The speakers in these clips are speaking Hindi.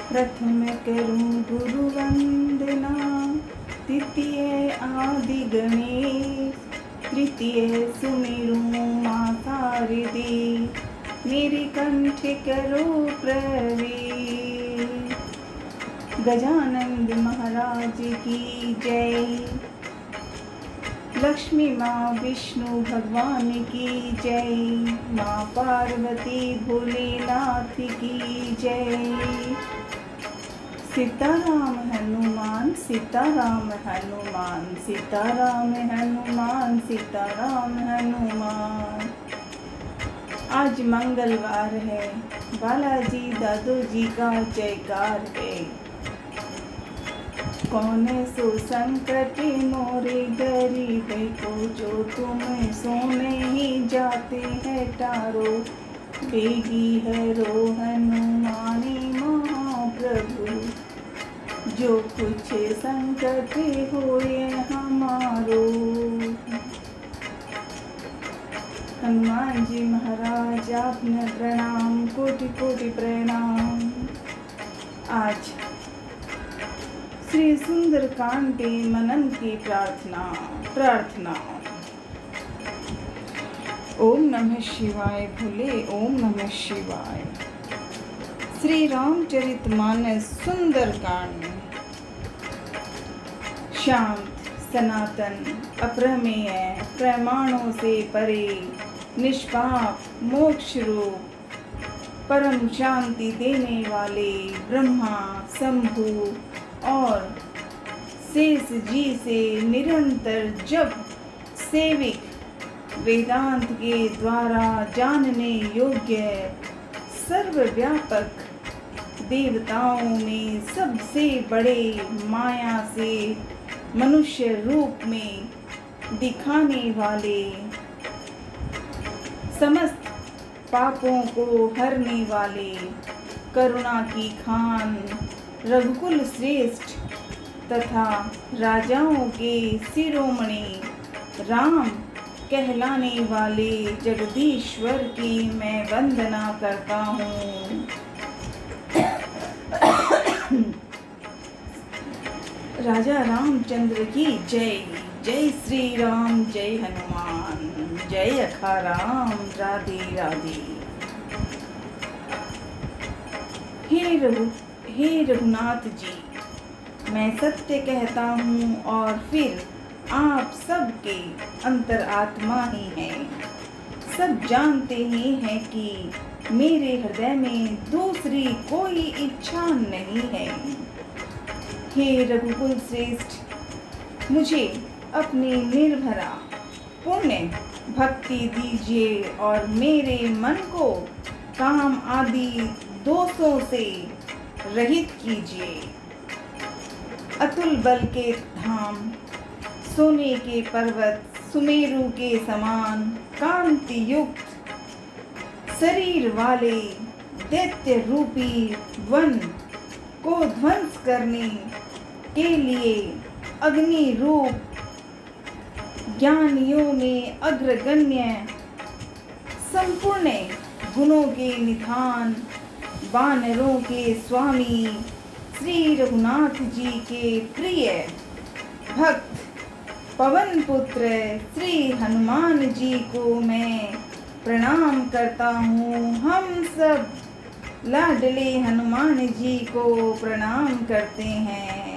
प्रथम करूं गुरु वंदना, द्वितीय आदि गणेश, तृतीय सुमिरूं मां शारदे, मेरे कंठ करो प्रवेश। गजानंद महाराज की जय। लक्ष्मी माँ विष्णु भगवान की जय। माँ पार्वती भोलेनाथ की जय। सीताराम हनुमान सीताराम हनुमान सीताराम हनुमान सीताराम हनुमान। आज मंगलवार है, बालाजी दादू जी का जयकार है। कौन सो संकट मोरे गरीब को, जो तुम सोने ही जाते हैं टारो। बेगी है रो हनुमानी महाप्रभु, जो कुछ संकट होए हमारो। हनुमान जी महाराज आपने प्रणाम, कोटि कोटि प्रणाम। आज श्री सुंदर कांड के मनन की प्रार्थना। ओम नमः शिवाय भोले, ओम नमः शिवाय। श्री रामचरितमानस सुंदर कांड। शांत, सनातन, अप्रमेय, प्रमाणों से परे, निष्पाप, मोक्ष रूप, परम शांति देने वाले ब्रह्मा, शंभु और शेष जी से निरंतर जब सेविक, वेदांत के द्वारा जानने योग्य, सर्वव्यापक, देवताओं में सबसे बड़े, माया से मनुष्य रूप में दिखाने वाले, समस्त पापों को हरने वाले, करुणा की खान, रघुकुल श्रेष्ठ तथा राजाओं के शिरोमणि राम कहलाने वाले जगदीश्वर की मैं वंदना करता हूँ। राजा रामचंद्र की जय। जय श्री राम, जय हनुमान, जय अखा राम, राधे राधे। हे रघुनाथ जी, मैं सत्य कहता हूँ और फिर आप सबके अंतरात्मा ही हैं। सब जानते ही हैं कि मेरे हृदय में दूसरी कोई इच्छा नहीं है। हे रघुकुल श्रेष्ठ, मुझे अपनी निर्भरा पुण्य भक्ति दीजिए और मेरे मन को काम आदि दोषों से रहित कीजिए। अतुल बल के धाम, सोने के पर्वत, सुमेरु के समान कांति युक्त शरीर वाले दैत्य रूपी वन को ध्वंस करने के लिए अग्नि रूप, ज्ञानियों में अग्रगण्य, संपूर्ण गुणों के निधान, वानरों के स्वामी श्री रघुनाथ जी के प्रिय भक्त पवन पुत्र श्री हनुमान जी को मैं प्रणाम करता हूँ। हम सब लाडले हनुमान जी को प्रणाम करते हैं।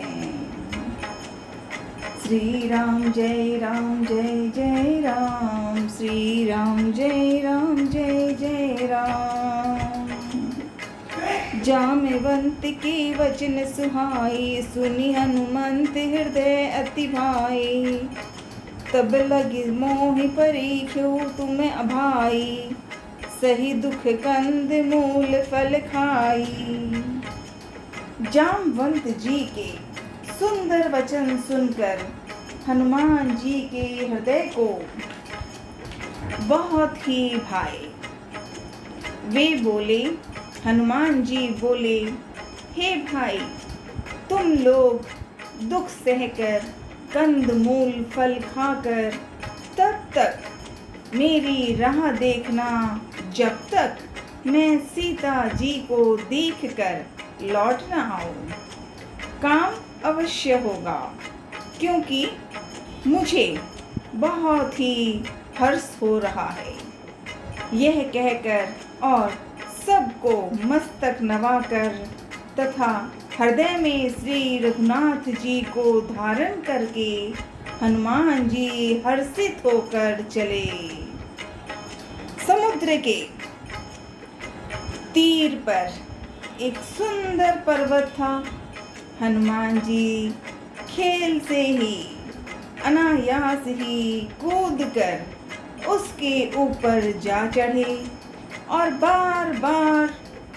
श्री राम जय राम, जय जय राम, श्री राम जय राम, जय जय राम। जामवंत के वचन सुहाए, सुनि हनुमंत हृदय अति भाए। तब लगे मोहि परीख्यो तुम अभाई, सही दुख कंद मूल फल खाई। जामवंत जी के सुंदर वचन सुनकर हनुमान जी के हृदय को बहुत ही भाए। वे बोले, हनुमान जी बोले, हे भाई, तुम लोग दुख सहकर, कंद मूल फल खाकर तब तक मेरी राह देखना, जब तक मैं सीता जी को देखकर लौट ना आओ। काम अवश्य होगा, क्योंकि मुझे बहुत ही हर्ष हो रहा है। यह कहकर और सबको मस्तक नवाकर तथा हृदय में श्री रघुनाथ जी को धारण करके हनुमान जी हर्षित होकर चले। समुद्र के तीर पर एक सुंदर पर्वत था। हनुमान जी खेल से ही अनायास ही कूदकर उसके ऊपर जा चढ़े और बार बार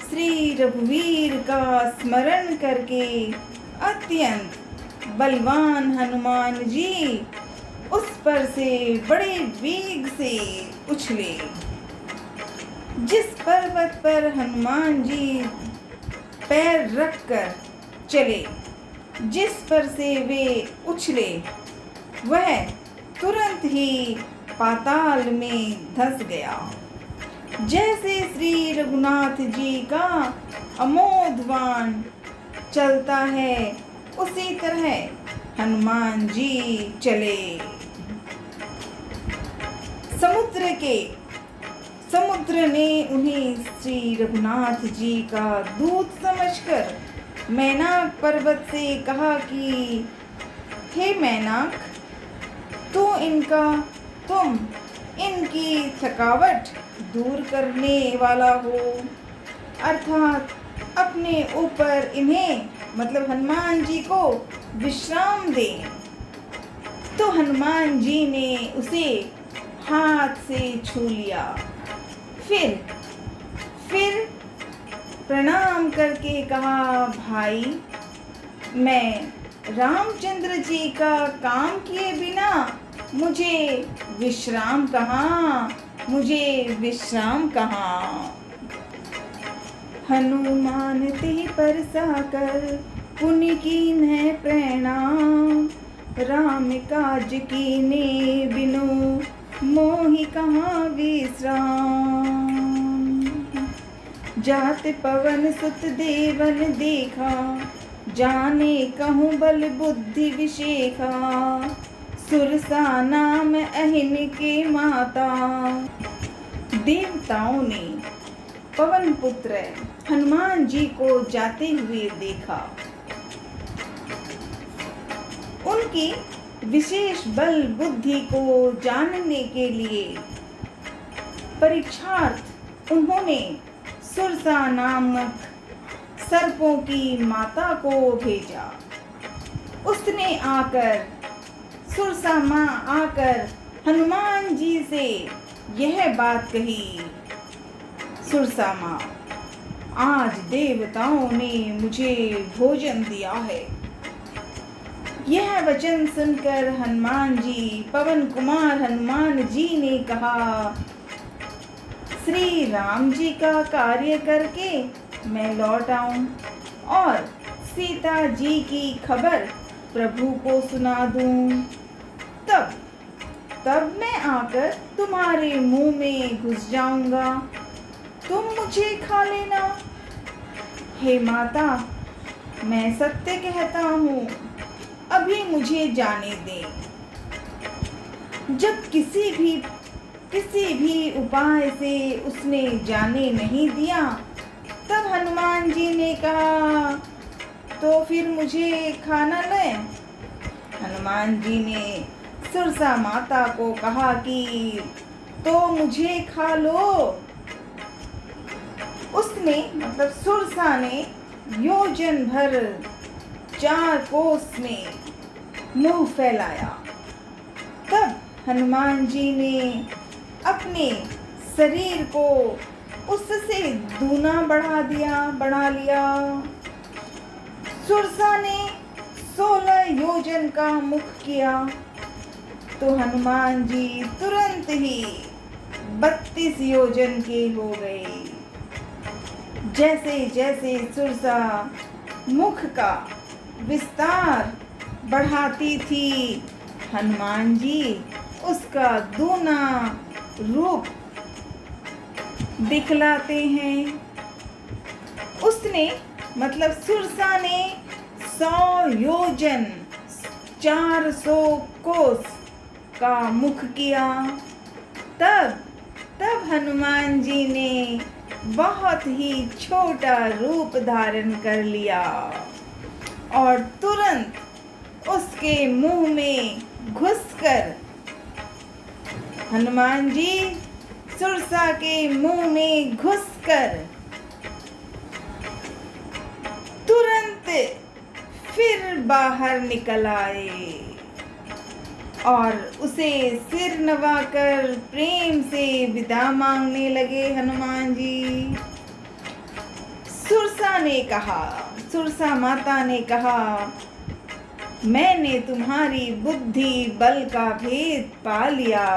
श्री रघुवीर का स्मरण करके अत्यंत बलवान हनुमान जी उस पर से बड़े वेग से उछले। जिस पर्वत पर हनुमान जी पैर रखकर चले, जिस पर से वे उछले, वह तुरंत ही पाताल में धंस गया। जैसे श्री रघुनाथ जी का अमोघवान चलता है, उसी तरह हनुमान जी चले। समुद्र ने उन्हें श्री रघुनाथ जी का दूत समझकर मैनाक पर्वत से कहा कि हे मैनाक, तुम इनकी थकावट दूर करने वाला हो, अर्थात अपने ऊपर इन्हें मतलब हनुमान जी को विश्राम दे। तो हनुमान जी ने उसे हाथ से छू लिया। फिर प्रणाम करके कहा, भाई, मैं रामचंद्र जी का काम किए बिना मुझे विश्राम कहाँ। हनुमान ते परसाकर पुनि कीन्ह प्रणाम, राम काज कीने बिनु मोहि कहाँ विश्राम। जात पवन सुत देवन देखा, जाने कहूँ बल बुद्धि विशेखा, सुरसा नाम अहिन के माता। देवताओं ने पवन पुत्र हनुमान जी को जाते हुए देखा। उनकी विशेष बल बुद्धि को जानने के लिए परीक्षार्थ उन्होंने सुरसा नामक सर्पों की माता को भेजा। उसने सुरसा माँ आकर हनुमान जी से यह बात कही, सुरसा माँ, आज देवताओं ने मुझे भोजन दिया है। यह वचन सुनकर पवन कुमार हनुमान जी ने कहा, श्री राम जी का कार्य करके मैं लौट आऊं और सीता जी की खबर प्रभु को सुना दूं, तब मैं आकर तुम्हारे मुंह में घुस जाऊंगा, तुम मुझे खा लेना। हे माता, मैं सत्य कहता हूँ, अभी मुझे जाने दे। जब किसी भी उपाय से उसने जाने नहीं दिया, तब हनुमान जी ने कहा, तो फिर मुझे खाना ले। हनुमान जी ने सुरसा माता को कहा कि तो मुझे खा लो। उसने मतलब सुरसा ने योजन भर 4 कोस में मुंह फैलाया। तब हनुमान जी ने अपने शरीर को उससे दूना बढ़ा लिया। सुरसा ने 16 योजन का मुख किया, तो हनुमान जी तुरंत ही 32 योजन के हो गए। जैसे जैसे सुरसा मुख का विस्तार बढ़ाती थी, हनुमान जी उसका दूना रूप दिखलाते हैं। उसने मतलब सुरसा ने 100 योजन 400 कोस का मुख किया। तब हनुमान जी ने बहुत ही छोटा रूप धारण कर लिया और तुरंत उसके मुंह में घुसकर हनुमान जी सुरसा के मुंह में घुसकर तुरंत फिर बाहर निकल आए और उसे सिर नवाकर प्रेम से विदा मांगने लगे हनुमान जी। सुरसा माता ने कहा, मैंने तुम्हारी बुद्धि बल का भेद पा लिया,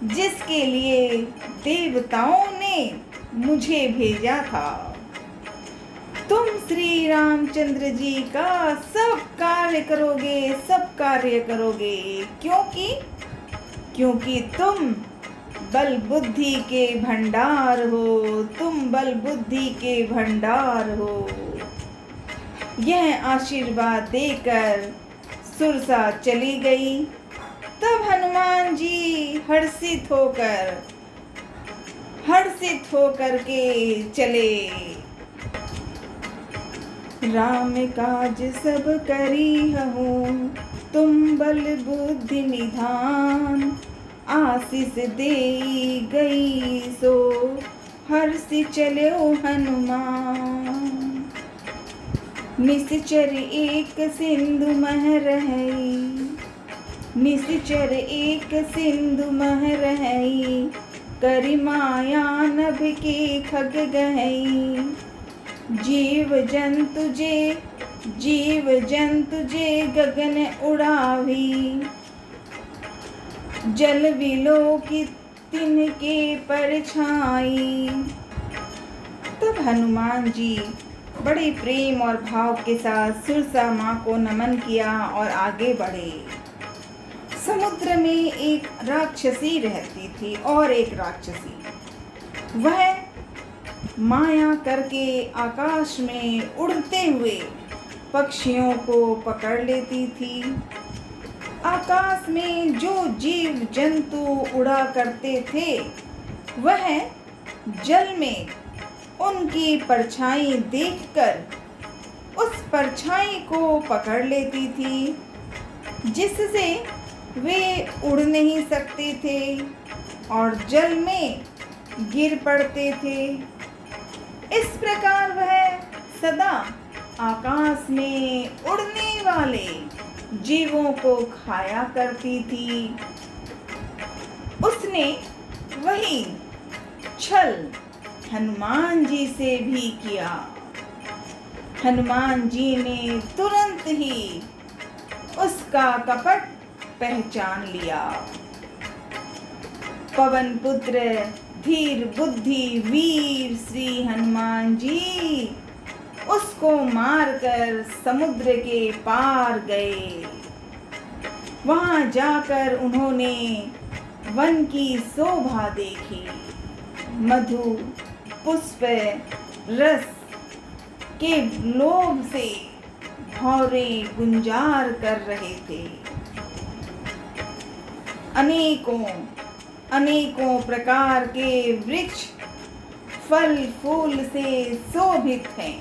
जिसके लिए देवताओं ने मुझे भेजा था। तुम श्री रामचंद्र जी का सब कार्य करोगे, क्योंकि तुम बल बुद्धि के भंडार हो। यह आशीर्वाद देकर सुरसा चली गई। तब हनुमान जी हर्षित होकर के चले। राम काज सब करी हूँ, तुम बल बुद्धि निधान। आशीष दे गई सो हर्षि चले हनुमान। निश्चर एक सिंधु मह रहई, करी माया नभ के खग गहई। जीव जंतु जे गगन उड़ावी, जल विलोकित तिनके परछाई। तब हनुमान जी बड़े प्रेम और भाव के साथ सुरसा माँ को नमन किया और आगे बढ़े। समुद्र में एक राक्षसी रहती थी और एक राक्षसी। वह माया करके आकाश में उड़ते हुए पक्षियों को पकड़ लेती थी। आकाश में जो जीव जंतु उड़ा करते थे, वह जल में उनकी परछाई देखकर उस परछाई को पकड़ लेती थी, जिससे वे उड़ नहीं सकते थे और जल में गिर पड़ते थे। इस प्रकार वह सदा आकाश में उड़ने वाले जीवों को खाया करती थी। उसने वही छल हनुमान जी से भी किया। हनुमान जी ने तुरंत ही उसका कपट पहचान लिया। पवन पुत्र धीर बुद्धि वीर श्री हनुमान जी उसको मारकर समुद्र के पार गए। वहां जाकर उन्होंने वन की शोभा देखी। मधु पुष्प रस के लोभ से भौरे गुंजार कर रहे थे। अनेकों प्रकार के वृक्ष फल फूल से शोभित हैं।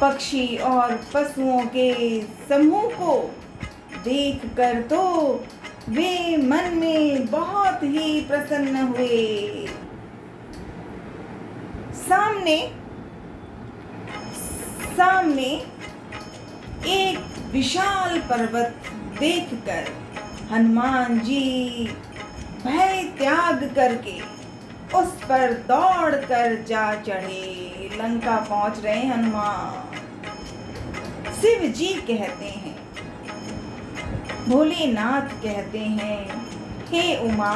पक्षी और पशुओं के समूह को देखकर तो वे मन में बहुत ही प्रसन्न हुए। सामने एक विशाल पर्वत देखकर हनुमान जी भय त्याग करके उस पर दौड़कर जा चढ़े। लंका पहुंच रहे हनुमान। शिव जी कहते हैं, भोलेनाथ कहते हैं, हे उमा,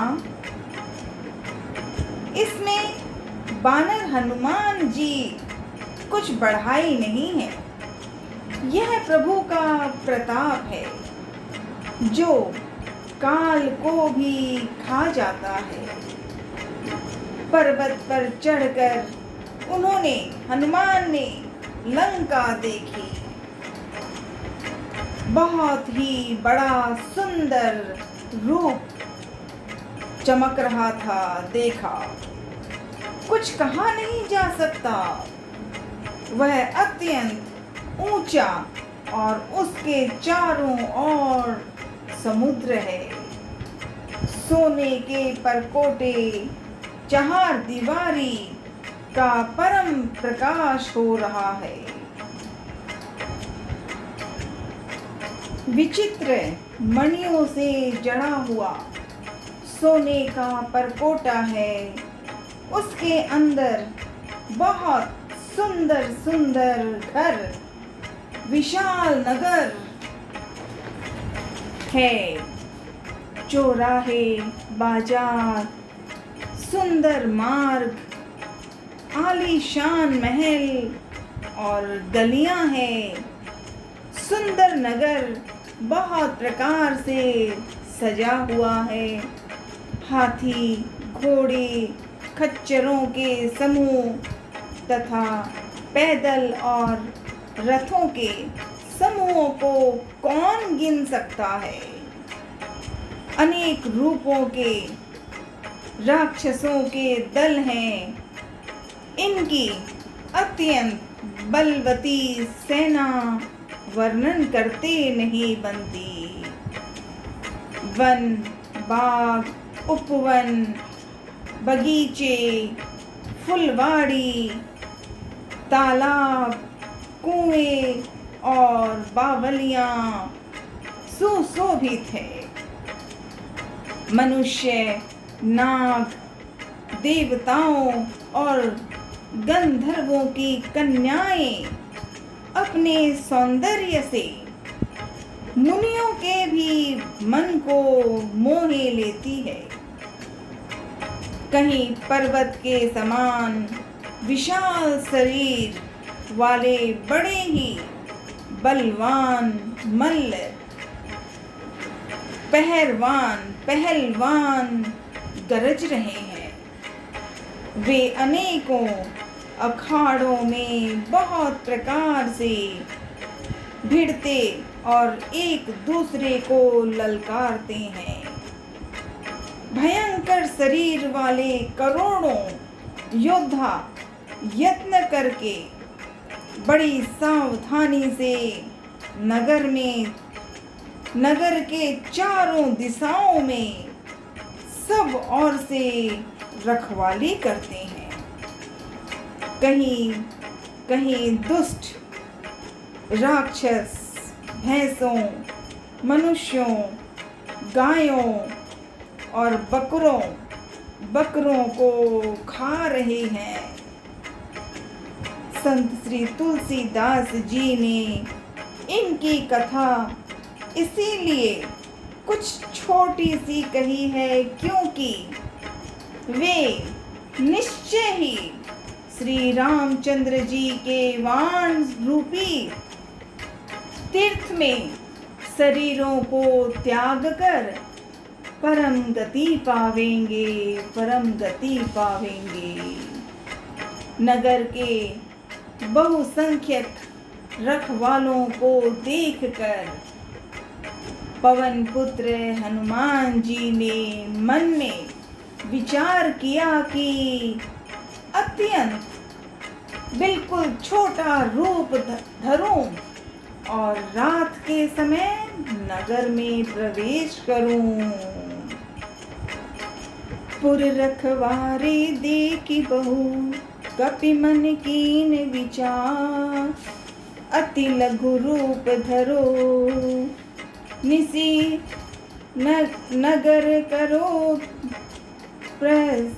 इसमें बानर हनुमान जी कुछ बढ़ाई नहीं है। यह प्रभु का प्रताप है, जो काल को भी खा जाता है। पर्वत पर चढ़कर उन्होंने हनुमान ने लंका देखी। बहुत ही बड़ा सुंदर रूप चमक रहा था। देखा, कुछ कहा नहीं जा सकता। वह अत्यंत ऊंचा और उसके चारों ओर समुद्र है। सोने के परकोटे चार दीवारी का परम प्रकाश हो रहा है। विचित्र मणियों से जड़ा हुआ सोने का परकोटा है। उसके अंदर बहुत सुंदर सुंदर घर, विशाल नगर है। चौराहे, बाजार, सुंदर मार्ग, आलीशान महल और गलियां हैं। सुंदर नगर बहुत प्रकार से सजा हुआ है। हाथी, घोड़े, खच्चरों के समूह तथा पैदल और रथों के समूहों को कौन गिन सकता है। अनेक रूपों के राक्षसों के दल हैं। इनकी अत्यंत बलवती सेना वर्णन करते नहीं बनती। वन, बाग, उपवन, बगीचे, फुलवाड़ी, तालाब, कुएं और बावलियां सुशोभित है। मनुष्य, नाग, देवताओं और गंधर्वों की कन्याएं अपने सौंदर्य से मुनियों के भी मन को मोहे लेती है। कहीं पर्वत के समान विशाल शरीर वाले बड़े ही बलवान मल्ल, पहलवान गरज रहे हैं। वे अनेकों अखाड़ों में बहुत प्रकार से भिड़ते और एक दूसरे को ललकारते हैं। भयंकर शरीर वाले करोड़ों योद्धा यत्न करके बड़ी सावधानी से नगर के चारों दिशाओं में सब ओर से रखवाली करते हैं। कहीं कहीं दुष्ट राक्षस भैंसों, मनुष्यों, गायों और बकरों को खा रहे हैं। संत श्री तुलसीदास जी ने इनकी कथा इसीलिए कुछ छोटी सी कही है क्योंकि वे निश्चय ही श्री रामचंद्र जी के वाण रूपी तीर्थ में शरीरों को त्याग कर परम गति पावेंगे। नगर के बहुसंख्यक रखवालों को देखकर पवन पुत्र हनुमान जी ने मन में विचार किया कि अत्यंत बिल्कुल छोटा रूप धरूं और रात के समय नगर में प्रवेश करूं। पुर रखवारे देखी बहु कपि मन कीन विचार, अति लघु रूप धरो निसी नगर करो प्रस।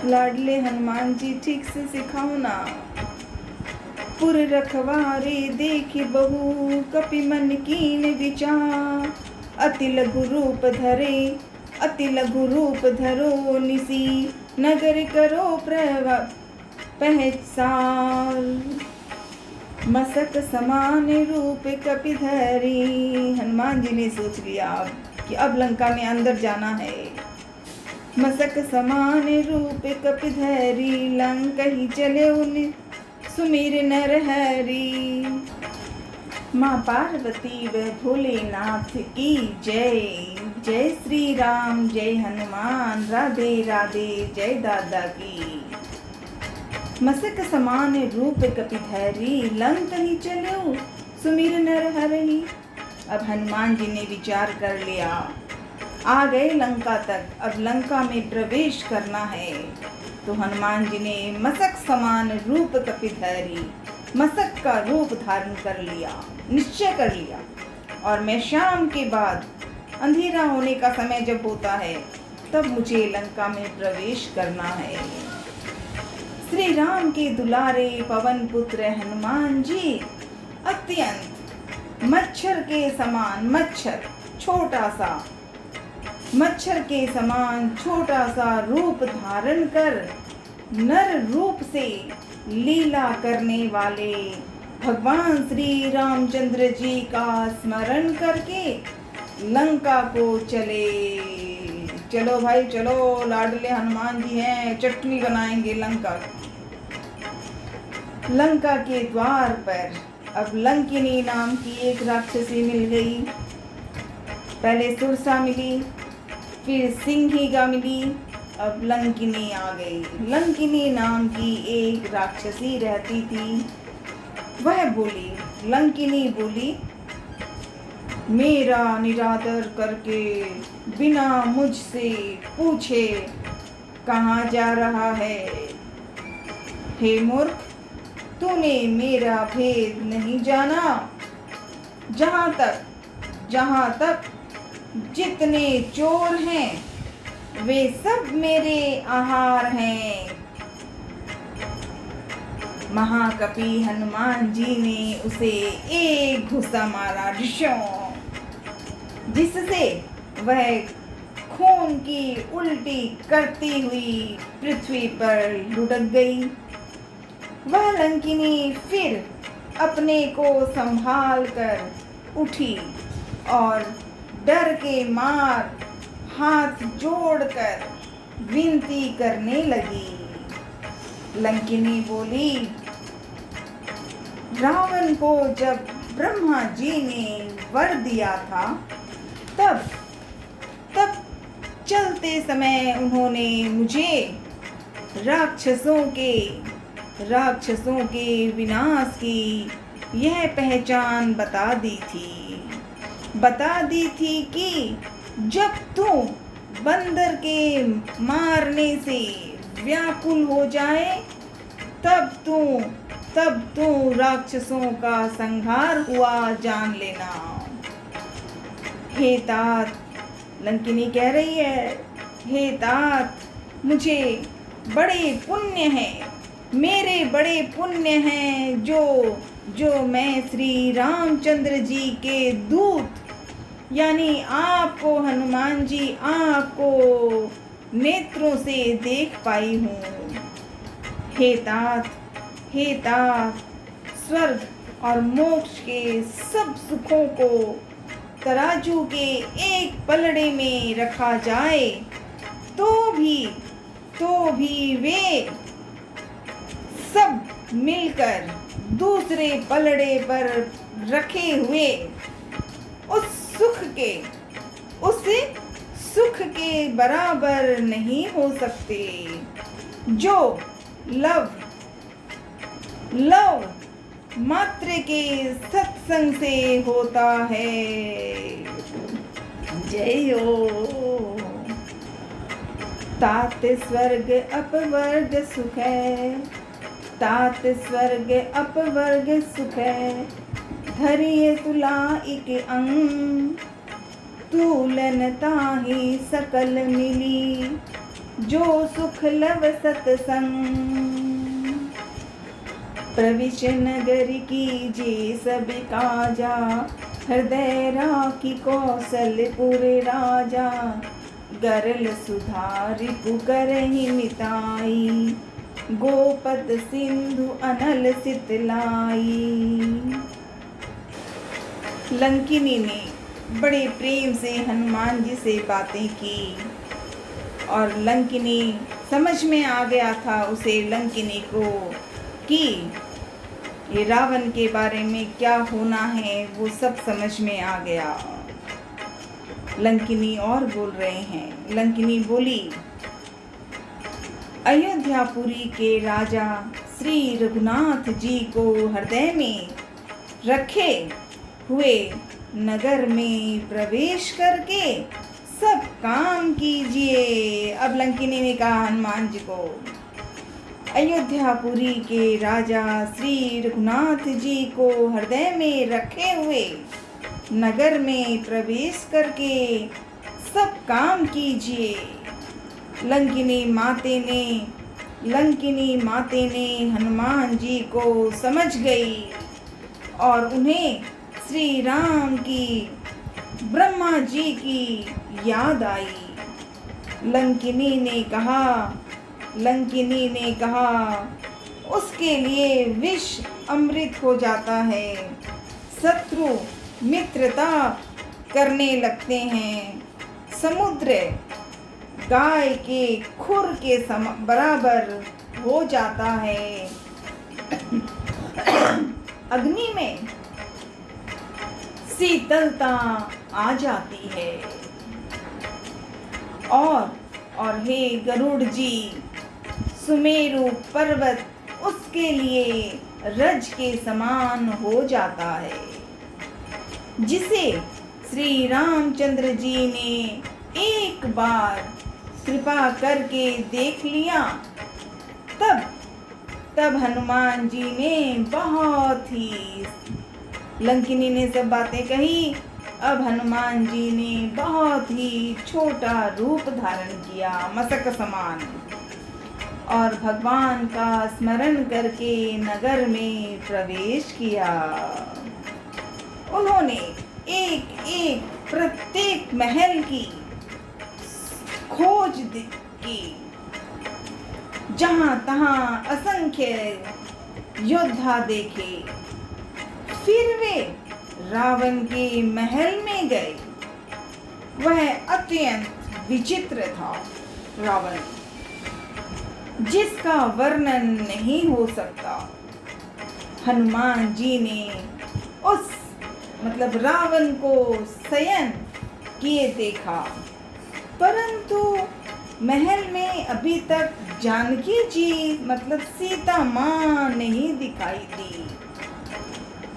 लाडले हनुमान जी ठीक से सिखाओ ना। पुर रखवारे देखि बहु कपि मन कीन विचार, अति लघु रूप धरो निसी नगर करो पहचार। मसक समान रूप कपि धरी। हनुमान जी ने सोच लिया कि अब लंका में अंदर जाना है। मसक समान रूप कपिधरी, लंक ही चले उन सुमिर नर हरि। माँ पार्वती व भोलेनाथ की जय। जय श्री राम, जय हनुमान, राधे राधे, जय दादा की। मसक समान रूप कपिधरी, लंक ही चलो सुमिर नर हरि। अब हनुमान जी ने विचार कर लिया, आ गए लंका तक, अब लंका में प्रवेश करना है। तो हनुमान जी ने मसक समान रूप कपिधरी, मसक का रूप धारण कर लिया, निश्चय कर लिया। और मैं शाम के बाद अंधेरा होने का समय जब होता है तब मुझे लंका में प्रवेश करना है। श्री राम के दुलारे पवन पुत्र हनुमान जी अत्यंत मच्छर के समान, मच्छर के समान छोटा सा रूप धारण कर नर रूप से लीला करने वाले भगवान श्री रामचंद्र जी का स्मरण करके लंका को चले। चलो भाई चलो, लाडले हनुमान जी हैं, चटनी बनाएंगे लंका के द्वार पर अब लंकिनी नाम की एक राक्षसी मिल गई। पहले सुरसा मिली, फिर सिंहिका मिली, अब लंकिनी आ गई। लंकिनी नाम की एक राक्षसी रहती थी। वह बोली, लंकिनी बोली, मेरा निरादर करके बिना मुझसे पूछे कहाँ जा रहा है? हे मूर्ख, तूने मेरा भेद नहीं जाना। जहाँ तक जितने चोर हैं वे सब मेरे आहार हैं। महाकपि हनुमान जी ने उसे एक घुसा मारा, जिससे वह खून की उल्टी करती हुई पृथ्वी पर लुढ़क गई। वह लंकिनी फिर अपने को संभाल कर उठी और डर के मार हाथ जोड़कर विनती करने लगी। लंकिनी बोली, रावण को जब ब्रह्मा जी ने वर दिया था तब चलते समय उन्होंने मुझे राक्षसों के विनाश की यह पहचान बता दी थी कि जब तू बंदर के मारने से व्याकुल हो जाए तब तू राक्षसों का संहार हुआ जान लेना। हे तात, लंकिनी कह रही है, हे तात, मुझे बड़े पुण्य हैं, मेरे बड़े पुण्य हैं जो मैं श्री रामचंद्र जी के दूत यानी आपको हनुमान जी आपको नेत्रों से देख पाई हूँ। हे तात, स्वर्ग और मोक्ष के सब सुखों को तराजू के एक पलड़े में रखा जाए तो भी वे सब मिलकर दूसरे पलड़े पर रखे हुए उस सुख के बराबर नहीं हो सकते जो लव मात्र के सत्संग से होता है। जय हो। तात स्वर्ग अपवर्ग सुख है, तात स्वर्ग अपवर्ग सुख है, धरिए तुला एक अंग, तूलन ताहि सकल मिली, जो सुख लव सतसंग। प्रविश नगर की जे सब काजा, हृदय राखी कौशलपुर राजा, गरल सुधारि पुकरहि मिताई, गोपद सिंधु अनल सितलाई। लंकिनी ने बड़े प्रेम से हनुमान जी से बातें की। और लंकिनी समझ में आ गया था उसे, लंकिनी को, कि ये रावण के बारे में क्या होना है, वो सब समझ में आ गया। लंकिनी और बोल रहे हैं। लंकिनी बोली, अयोध्यापुरी के राजा श्री रघुनाथ जी को हृदय में रखे हुए नगर में प्रवेश करके सब काम कीजिए। अब लंकिनी ने कहा हनुमान जी को, अयोध्यापुरी के राजा श्री रघुनाथ जी को हृदय में रखे हुए नगर में प्रवेश करके सब काम कीजिए। लंकिनी माते ने हनुमान जी को समझ गई और उन्हें श्री राम की, ब्रह्मा जी की याद आई। लंकिनी ने कहा उसके लिए विष अमृत हो जाता है। शत्रु मित्रता करने लगते हैं। समुद्र गाय के खुर के बराबर हो जाता है। अग्नि में शीतलता आ जाती है। और हे गरुड़ जी, सुमेरु पर्वत उसके लिए रज के समान हो जाता है। जिसे श्री रामचंद्र जी ने एक बार कृपा करके देख लिया, तब हनुमान जी ने बहुत ही, लंकिनी ने सब बातें कही। अब हनुमान जी ने बहुत ही छोटा रूप धारण किया, मशक समान, और भगवान का स्मरण करके नगर में प्रवेश किया। उन्होंने एक प्रत्येक महल की खोज की, जहां तहां असंख्य योद्धा देखे। फिर वे रावण के महल में गए। वह अत्यंत विचित्र था, रावण, जिसका वर्णन नहीं हो सकता। हनुमान जी ने रावण को शयन किए देखा, परंतु महल में अभी तक जानकी जी सीता माँ नहीं दिखाई दी।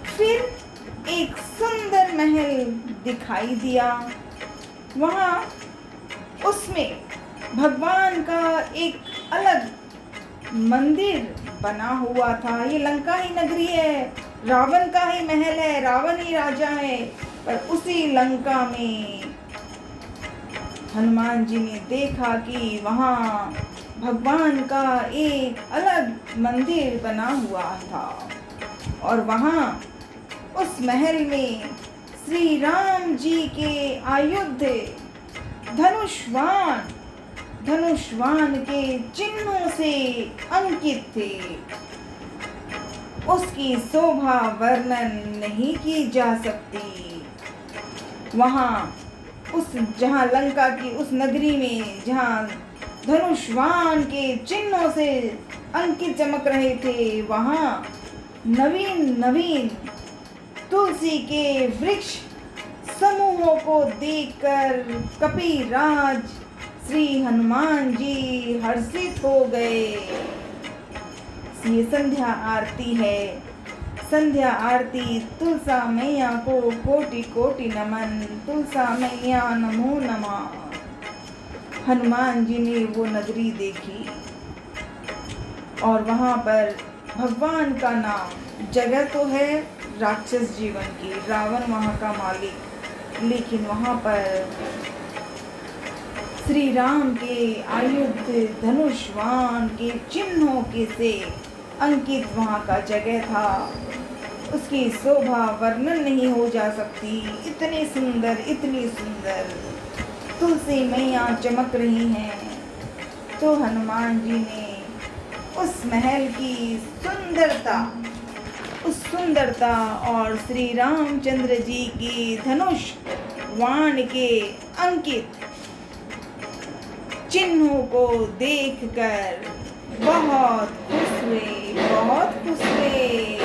फिर एक सुंदर महल दिखाई दिया। वहाँ उसमें भगवान का एक अलग मंदिर बना हुआ था। ये लंका ही नगरी है, रावण का ही महल है, रावण ही राजा है, पर उसी लंका में हनुमान जी ने देखा कि वहाँ भगवान का एक अलग मंदिर बना हुआ था। और वहाँ उस महल में श्री राम जी के आयुध धनुष्वान के चिन्हों से अंकित थे। उसकी शोभा वर्णन नहीं की जा सकती। वहाँ जहाँ लंका की उस नगरी में जहाँ धनुष्वान के चिन्हों से अंकित चमक रहे थे, वहाँ नवीन तुलसी के वृक्ष समूहों को देखकर कपिराज श्री हनुमान जी हर्षित हो गए। ये संध्या आरती है। संध्या आरती तुलसा मैया को कोटि कोटि नमन। तुलसा मैया नमो नमः। हनुमान जी ने वो नगरी देखी और वहाँ पर भगवान का नाम, जगह तो है राक्षस जीवन की, रावण वहाँ का मालिक, लेकिन वहाँ पर श्री राम के आयुध धनुष्वान के चिन्हों के से अंकित वहाँ का जगह था। उसकी शोभा वर्णन नहीं हो जा सकती। इतनी सुंदर तुलसी मैया चमक रही हैं। तो हनुमान जी ने उस महल की सुंदरता और श्री रामचंद्र जी की धनुष वाण के अंकित चिन्हों को देखकर बहुत खुश हुए, बहुत खुश हुए।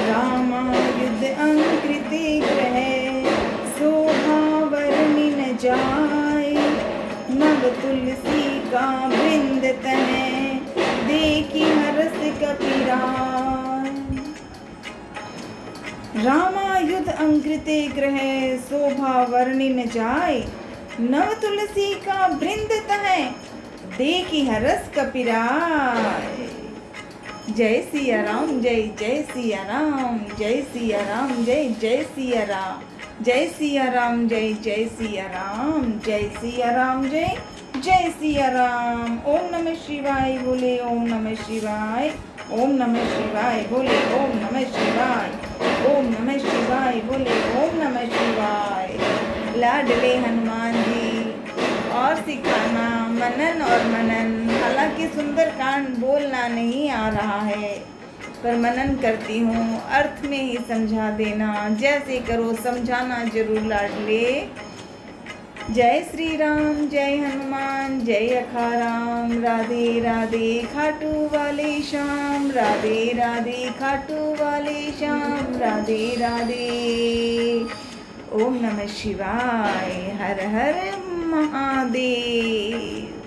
रामायुध अंकृते ग्रह शोभा वर्णि न जाय, नव तुलसी का वृंद तनय देखी हरस कपिराय। रामायुध अंकृते ग्रह शोभा वर्णि न जाय, नव तुलसी का वृंद तनय देखी हरस कपिराय। जय सिया राम, जय जय सिया राम, जय सिया राम, जय जय सिया राम, जय सिया राम, जय जय सिया राम, जय सिया राम, जय जय सिया राम। ओम नमः शिवाय बोले, ओम नमः शिवाय, ओम नमः शिवाय बोले, ओम नमः शिवाय, ओम नमः शिवाय बोले, ओम नमः शिवाय। लाडले हनुमान जी और सिखाना मनन और मनन। हालांकि सुंदरकांड बोलना नहीं आ रहा है, पर मनन करती हूँ, अर्थ में ही समझा देना। जैसे करो समझाना जरूर लाडले। जय श्री राम, जय हनुमान, जय अखाराम। राधे राधे खाटू वाले श्याम, राधे राधे खाटू वाले श्याम, राधे राधे। ओम नमः शिवाय, हर हर महादेव।